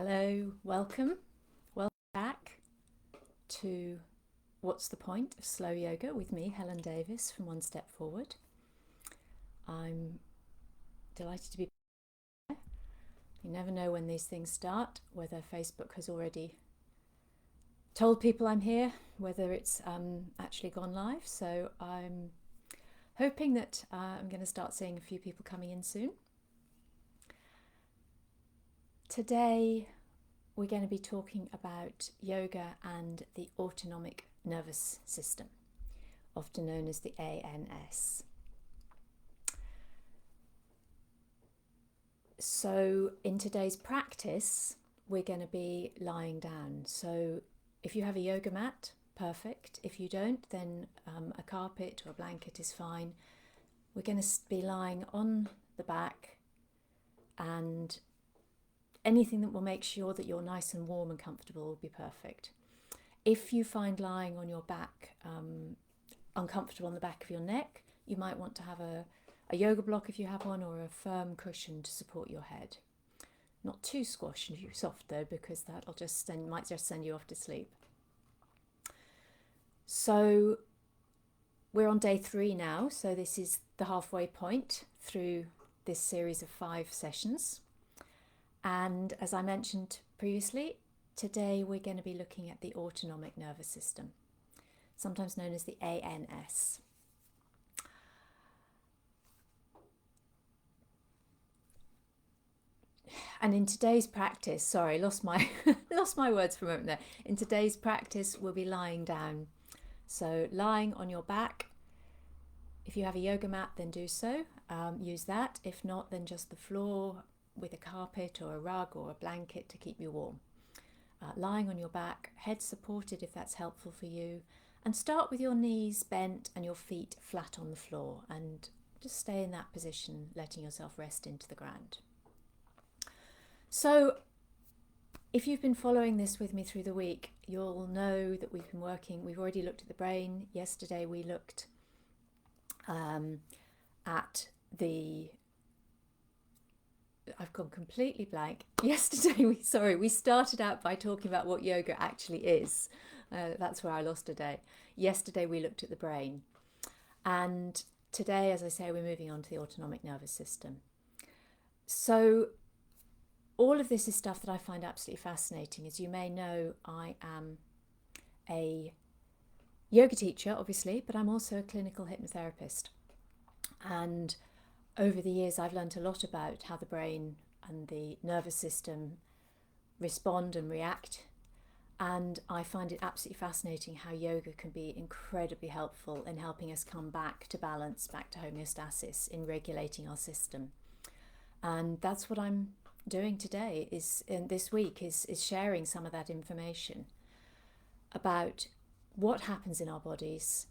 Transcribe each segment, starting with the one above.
Hello, welcome back to What's the Point of Slow Yoga with me, Helen Davis from One Step Forward. I'm delighted to be here. You never know when these things start, whether Facebook has already told people I'm here, whether it's actually gone live. So I'm hoping that I'm going to start seeing a few people coming in soon. Today we're going to be talking about yoga and the autonomic nervous system, often known as the ANS. So in today's practice, we're going to be lying down. So if you have a yoga mat, perfect. If you don't, then a carpet or a blanket is fine. We're going to be lying on the back, and anything that will make sure that you're nice and warm and comfortable will be perfect. If you find lying on your back uncomfortable on the back of your neck, you might want to have a yoga block if you have one, or a firm cushion to support your head. Not too squashed and soft though, because that'll might just send you off to sleep. So we're on day 3 now, so this is the halfway point through this series of 5 sessions. And as I mentioned previously, today we're going to be looking at the autonomic nervous system, sometimes known as the ANS. And in today's practice, sorry, lost my words for a moment there. In today's practice, we'll be lying down. So lying on your back. If you have a yoga mat, then do so. Use that. If not, then just the floor with a carpet or a rug or a blanket to keep you warm. Lying on your back, head supported if that's helpful for you, and start with your knees bent and your feet flat on the floor, and just stay in that position, letting yourself rest into the ground. So if you've been following this with me through the week, you'll know that we've already looked at the brain. Yesterday we looked at I've gone completely blank. Yesterday, we started out by talking about what yoga actually is. That's where I lost a day. Yesterday, we looked at the brain. And today, as I say, we're moving on to the autonomic nervous system. So all of this is stuff that I find absolutely fascinating. As you may know, I am a yoga teacher, obviously, but I'm also a clinical hypnotherapist. And over the years, I've learned a lot about how the brain and the nervous system respond and react. And I find it absolutely fascinating how yoga can be incredibly helpful in helping us come back to balance, back to homeostasis, in regulating our system. And that's what I'm doing today, this week, is sharing some of that information about what happens in our bodies,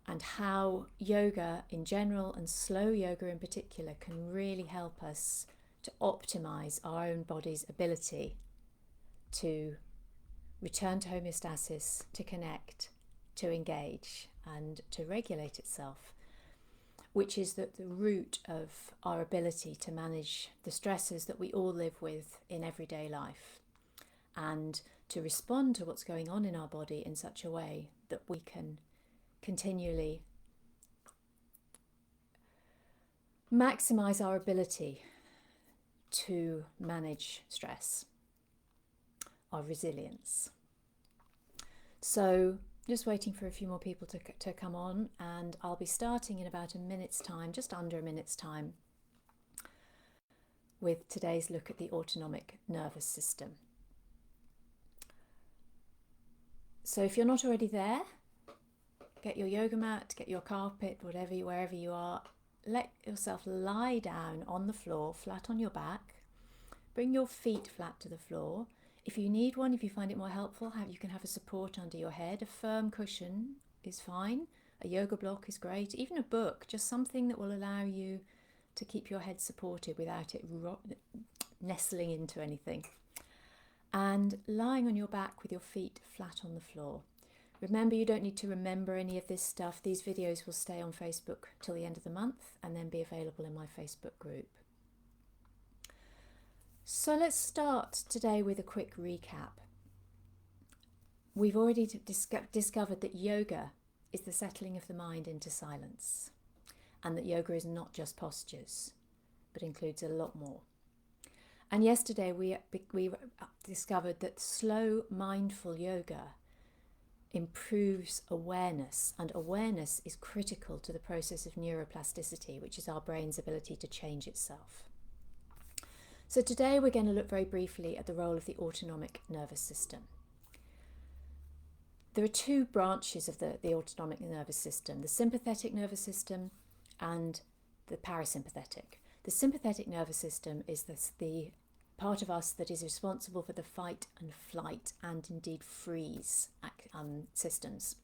and how yoga in general and slow yoga in particular can really help us to optimize our own body's ability to return to homeostasis, to connect, to engage, and to regulate itself, which is the root of our ability to manage the stresses that we all live with in everyday life, and to respond to what's going on in our body in such a way that we can continually maximize our ability to manage stress, our resilience. So just waiting for a few more people to come on, and I'll be starting in about a minute's time, just under a minute's time, with today's look at the autonomic nervous system. So if you're not already there, get your yoga mat, get your carpet, wherever you are. Let yourself lie down on the floor, flat on your back. Bring your feet flat to the floor. If you need one, if you find it more helpful, you can have a support under your head. A firm cushion is fine. A yoga block is great. Even a book, just something that will allow you to keep your head supported without it nestling into anything. And lying on your back with your feet flat on the floor. Remember, you don't need to remember any of this stuff. These videos will stay on Facebook till the end of the month and then be available in my Facebook group. So let's start today with a quick recap. We've already discovered that yoga is the settling of the mind into silence, and that yoga is not just postures, but includes a lot more. And yesterday we discovered that slow, mindful yoga improves awareness, and awareness is critical to the process of neuroplasticity, which is our brain's ability to change itself. So today we're going to look very briefly at the role of the autonomic nervous system. There are two branches of the autonomic nervous system, the sympathetic nervous system and the parasympathetic. The sympathetic nervous system is the part of us that is responsible for the fight and flight and indeed freeze systems,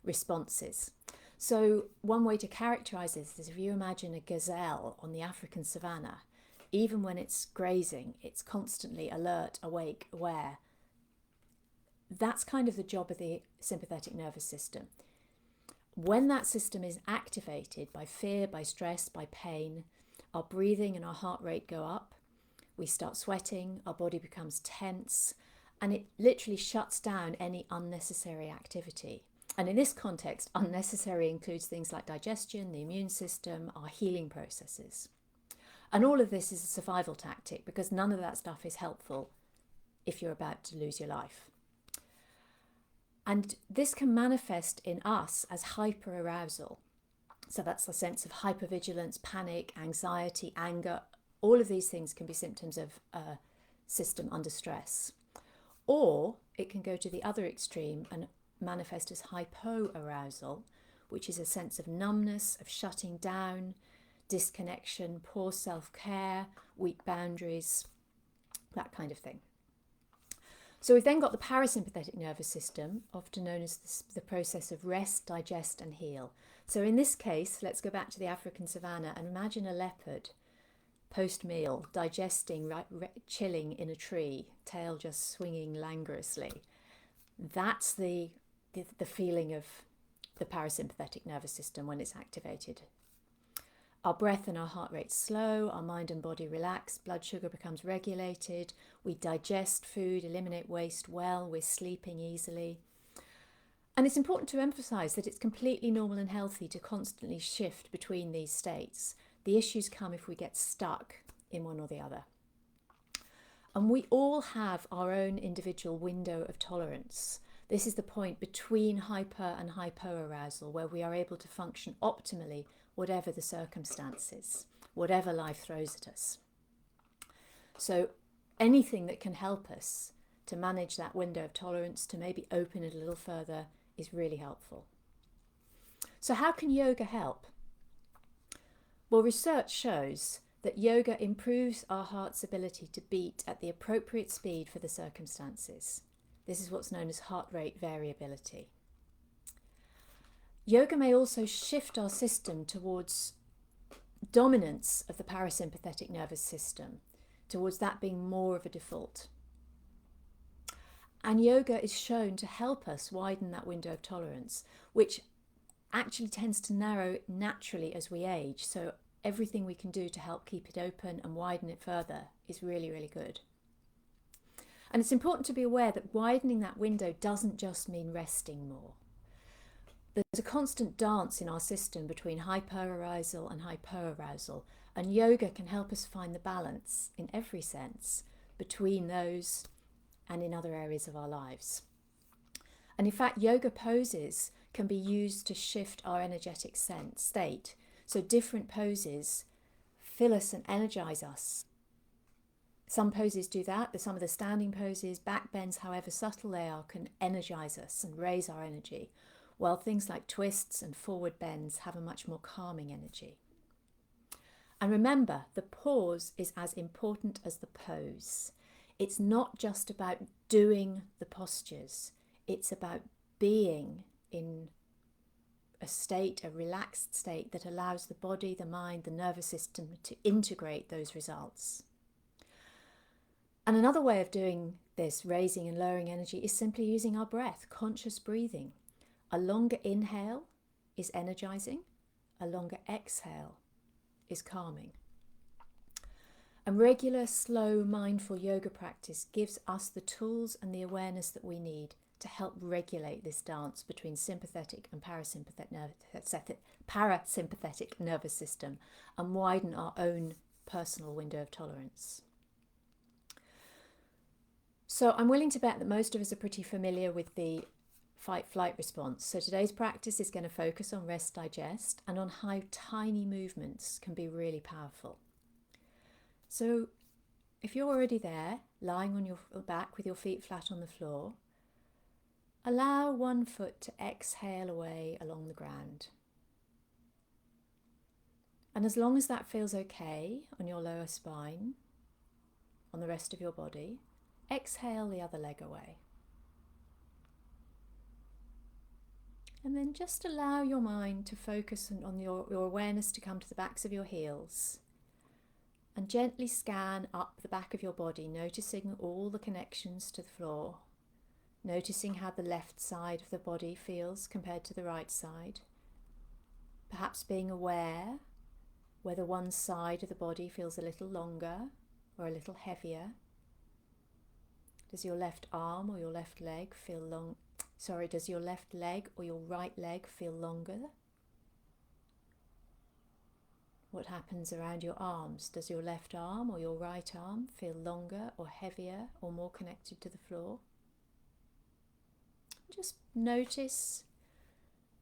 responses. So one way to characterize this is if you imagine a gazelle on the African savannah, even when it's grazing, it's constantly alert, awake, aware. That's kind of the job of the sympathetic nervous system. When that system is activated by fear, by stress, by pain, our breathing and our heart rate go up. We start sweating, our body becomes tense, and it literally shuts down any unnecessary activity. And in this context, unnecessary includes things like digestion, the immune system, our healing processes. And all of this is a survival tactic because none of that stuff is helpful if you're about to lose your life. And this can manifest in us as hyperarousal. So that's the sense of hypervigilance, panic, anxiety, anger. All of these things can be symptoms of a system under stress. Or it can go to the other extreme and manifest as hypoarousal, which is a sense of numbness, of shutting down, disconnection, poor self-care, weak boundaries, that kind of thing. So we've then got the parasympathetic nervous system, often known as the process of rest, digest and heal. So in this case, let's go back to the African savannah and imagine a leopard post-meal, digesting, chilling in a tree, tail just swinging languorously. That's the feeling of the parasympathetic nervous system when it's activated. Our breath and our heart rate slow, our mind and body relax, blood sugar becomes regulated, we digest food, eliminate waste well, we're sleeping easily. And it's important to emphasize that it's completely normal and healthy to constantly shift between these states. The issues come if we get stuck in one or the other. And we all have our own individual window of tolerance. This is the point between hyper and hypoarousal where we are able to function optimally whatever the circumstances, whatever life throws at us. So anything that can help us to manage that window of tolerance, to maybe open it a little further, is really helpful. So how can yoga help? Well, research shows that yoga improves our heart's ability to beat at the appropriate speed for the circumstances. This is what's known as heart rate variability. Yoga may also shift our system towards dominance of the parasympathetic nervous system, towards that being more of a default. And yoga is shown to help us widen that window of tolerance, which actually tends to narrow naturally as we age. So everything we can do to help keep it open and widen it further is really, really good. And it's important to be aware that widening that window doesn't just mean resting more. There's a constant dance in our system between hyperarousal and hypoarousal, and yoga can help us find the balance in every sense between those and in other areas of our lives. And in fact, yoga poses can be used to shift our energetic state. So different poses fill us and energize us. Some poses do that. Some of the standing poses, back bends, however subtle they are, can energize us and raise our energy, while things like twists and forward bends have a much more calming energy. And remember, the pause is as important as the pose. It's not just about doing the postures. It's about being in a state, a relaxed state that allows the body, the mind, the nervous system to integrate those results. And another way of doing this, raising and lowering energy, is simply using our breath, conscious breathing. A longer inhale is energizing, a longer exhale is calming. And regular, slow, mindful yoga practice gives us the tools and the awareness that we need to help regulate this dance between sympathetic and parasympathetic nervous system and widen our own personal window of tolerance. So I'm willing to bet that most of us are pretty familiar with the fight-flight response. So today's practice is going to focus on rest, digest, and on how tiny movements can be really powerful. So if you're already there, lying on your back with your feet flat on the floor, allow one foot to exhale away along the ground. And as long as that feels okay on your lower spine, on the rest of your body, exhale the other leg away. And then just allow your mind to focus on your awareness to come to the backs of your heels. And gently scan up the back of your body, noticing all the connections to the floor. Noticing how the left side of the body feels compared to the right side. Perhaps being aware whether one side of the body feels a little longer or a little heavier. Does your left arm or your left leg feel does your left leg or your right leg feel longer? What happens around your arms? Does your left arm or your right arm feel longer or heavier or more connected to the floor? Just notice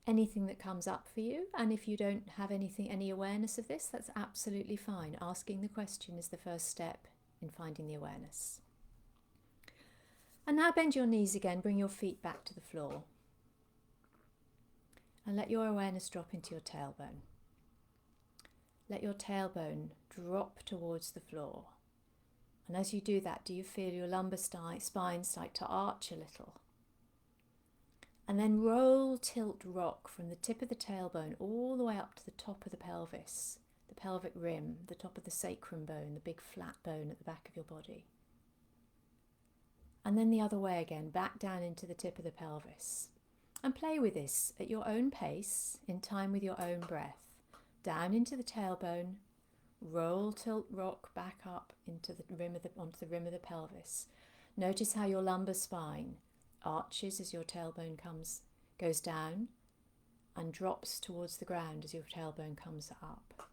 anything that comes up for you, and if you don't have any awareness of this, that's absolutely fine. Asking the question is the first step in finding the awareness. And now bend your knees again, bring your feet back to the floor. And let your awareness drop into your tailbone. Let your tailbone drop towards the floor. And as you do that, do you feel your lumbar spine start to arch a little? And then roll, tilt, rock from the tip of the tailbone all the way up to the top of the pelvis, the pelvic rim, the top of the sacrum bone, the big flat bone at the back of your body. And then the other way again, back down into the tip of the pelvis. And play with this at your own pace, in time with your own breath. Down into the tailbone, roll, tilt, rock, back up into the onto the rim of the pelvis. Notice how your lumbar spine arches as your tailbone goes down and drops towards the ground as your tailbone comes up.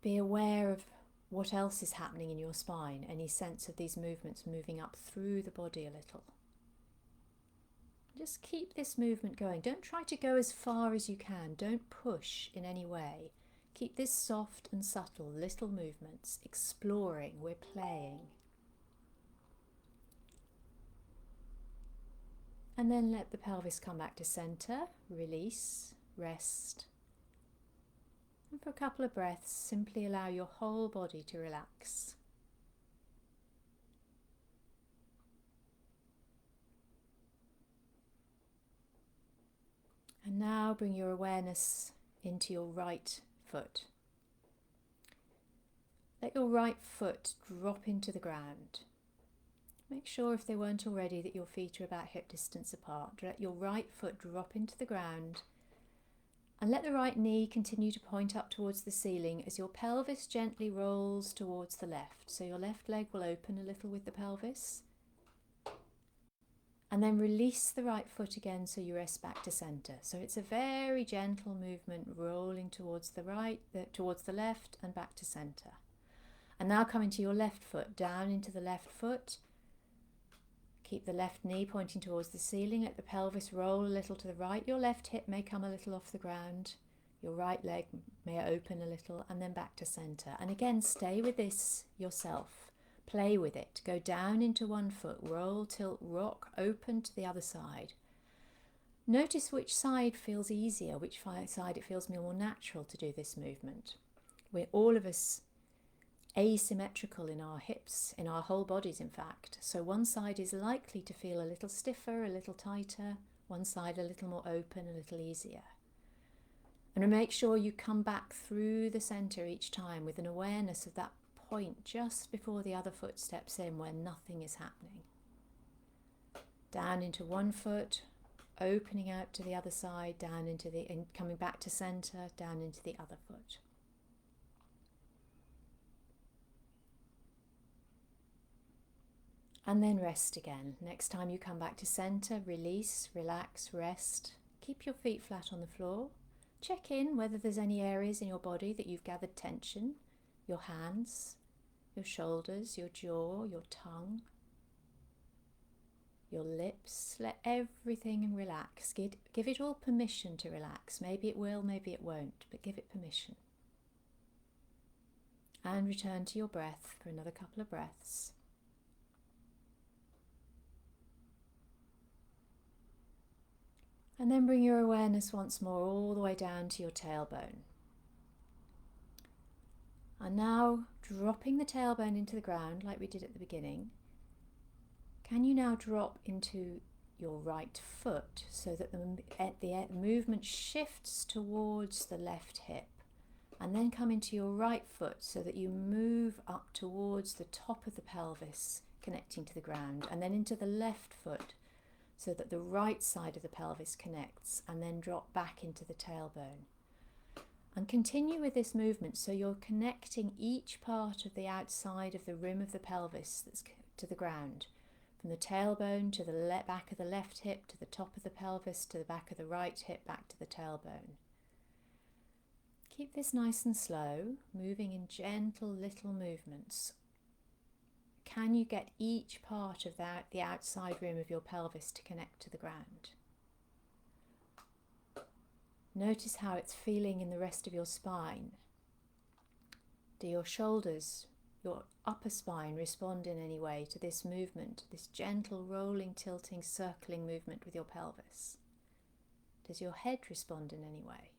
Be aware of what else is happening in your spine, any sense of these movements moving up through the body a little. Just keep this movement going. Don't try to go as far as you can. Don't push in any way. Keep this soft and subtle little movements, exploring, we're playing. And then let the pelvis come back to center, release, rest. And for a couple of breaths, simply allow your whole body to relax. And now bring your awareness into your right foot. Let your right foot drop into the ground. Make sure, if they weren't already, that your feet are about hip distance apart. Let your right foot drop into the ground and let the right knee continue to point up towards the ceiling as your pelvis gently rolls towards the left. So your left leg will open a little with the pelvis. And then release the right foot again so you rest back to center. So it's a very gentle movement, rolling towards the right, towards the left and back to center. And now come into your left foot, down into the left foot. Keep the left knee pointing towards the ceiling. Let the pelvis roll a little to the right. Your left hip may come a little off the ground. Your right leg may open a little, and then back to center. And again, stay with this yourself. Play with it. Go down into one foot, roll, tilt, rock, open to the other side. Notice which side feels easier, which side it feels more natural to do this movement. We're all of us asymmetrical in our hips, in our whole bodies in fact. So one side is likely to feel a little stiffer, a little tighter, one side a little more open, a little easier. And make sure you come back through the center each time with an awareness of that point just before the other foot steps in where nothing is happening. Down into one foot, opening out to the other side, down into coming back to center, down into the other foot. And then rest again. Next time you come back to center, release, relax, rest. Keep your feet flat on the floor. Check in whether there's any areas in your body that you've gathered tension. Your hands, your shoulders, your jaw, your tongue, your lips. Let everything relax. Give it all permission to relax. Maybe it will, maybe it won't, but give it permission. And return to your breath for another couple of breaths. And then bring your awareness once more all the way down to your tailbone. And now, dropping the tailbone into the ground like we did at the beginning, can you now drop into your right foot so that the movement shifts towards the left hip, and then come into your right foot so that you move up towards the top of the pelvis, connecting to the ground, and then into the left foot so that the right side of the pelvis connects, and then drop back into the tailbone. And continue with this movement so you're connecting each part of the outside of the rim of the pelvis that's to the ground, from the tailbone to the back of the left hip, to the top of the pelvis, to the back of the right hip, back to the tailbone. Keep this nice and slow, moving in gentle little movements. Can you get each part of the outside rim of your pelvis to connect to the ground? Notice how it's feeling in the rest of your spine. Do your shoulders, your upper spine respond in any way to this movement, this gentle rolling, tilting, circling movement with your pelvis? Does your head respond in any way?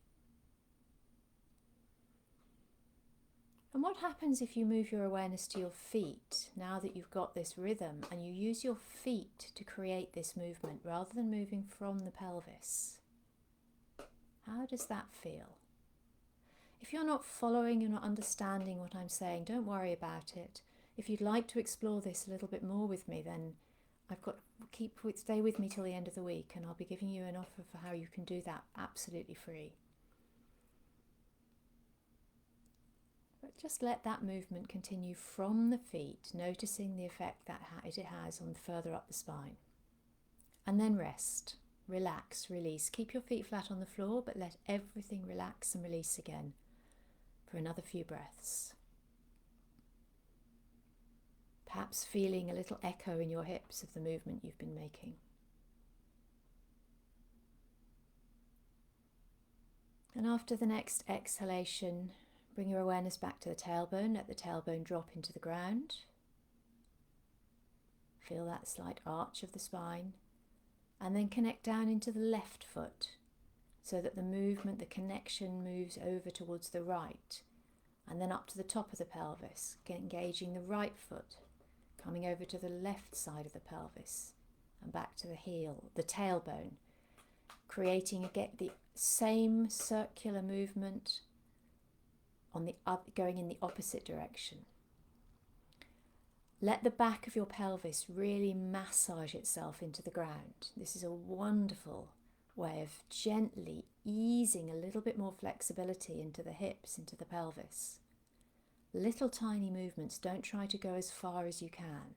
And what happens if you move your awareness to your feet, now that you've got this rhythm, and you use your feet to create this movement rather than moving from the pelvis? How does that feel? If you're not following, you're not understanding what I'm saying, don't worry about it. If you'd like to explore this a little bit more with me, then stay with me till the end of the week, and I'll be giving you an offer for how you can do that absolutely free. But just let that movement continue from the feet, noticing the effect that it has on further up the spine. And then rest, relax, release. Keep your feet flat on the floor, but let everything relax and release again for another few breaths. Perhaps feeling a little echo in your hips of the movement you've been making. And after the next exhalation, bring your awareness back to the tailbone. Let the tailbone drop into the ground. Feel that slight arch of the spine. And then connect down into the left foot so that the movement, the connection moves over towards the right. And then up to the top of the pelvis, engaging the right foot, coming over to the left side of the pelvis and back to the heel, the tailbone, creating the same circular movement going in the opposite direction. Let the back of your pelvis really massage itself into the ground. This is a wonderful way of gently easing a little bit more flexibility into the hips, into the pelvis. Little tiny movements, don't try to go as far as you can.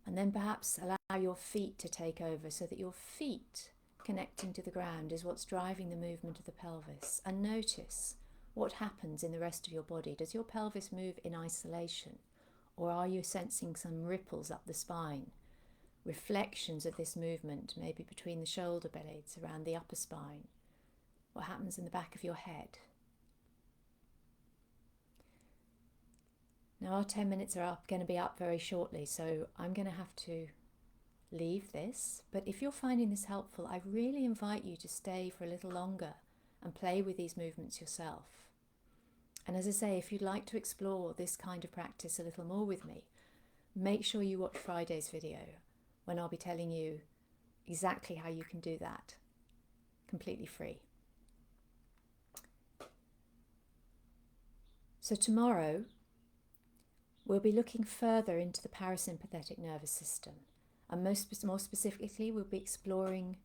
And then perhaps allow your feet to take over so that your feet connecting to the ground is what's driving the movement of the pelvis. And notice what happens in the rest of your body. Does your pelvis move in isolation, or are you sensing some ripples up the spine? Reflections of this movement, maybe between the shoulder blades, around the upper spine. What happens in the back of your head? Now our 10 minutes are going to be up very shortly, so I'm going to have to leave this. But if you're finding this helpful, I really invite you to stay for a little longer and play with these movements yourself. And as I say, if you'd like to explore this kind of practice a little more with me, make sure you watch Friday's video when I'll be telling you exactly how you can do that completely free. So tomorrow we'll be looking further into the parasympathetic nervous system, and more specifically we'll be exploring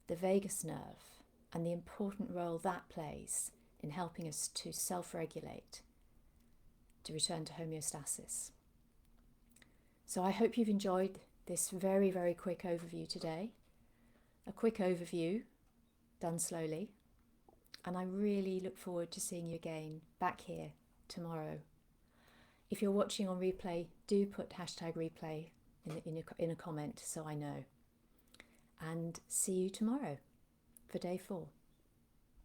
the vagus nerve and the important role that plays in helping us to self-regulate, to return to homeostasis. So I hope you've enjoyed this very, very quick overview today. A quick overview done slowly. And I really look forward to seeing you again back here tomorrow. If you're watching on replay, do put #replay in a comment so I know. And see you tomorrow for day 4.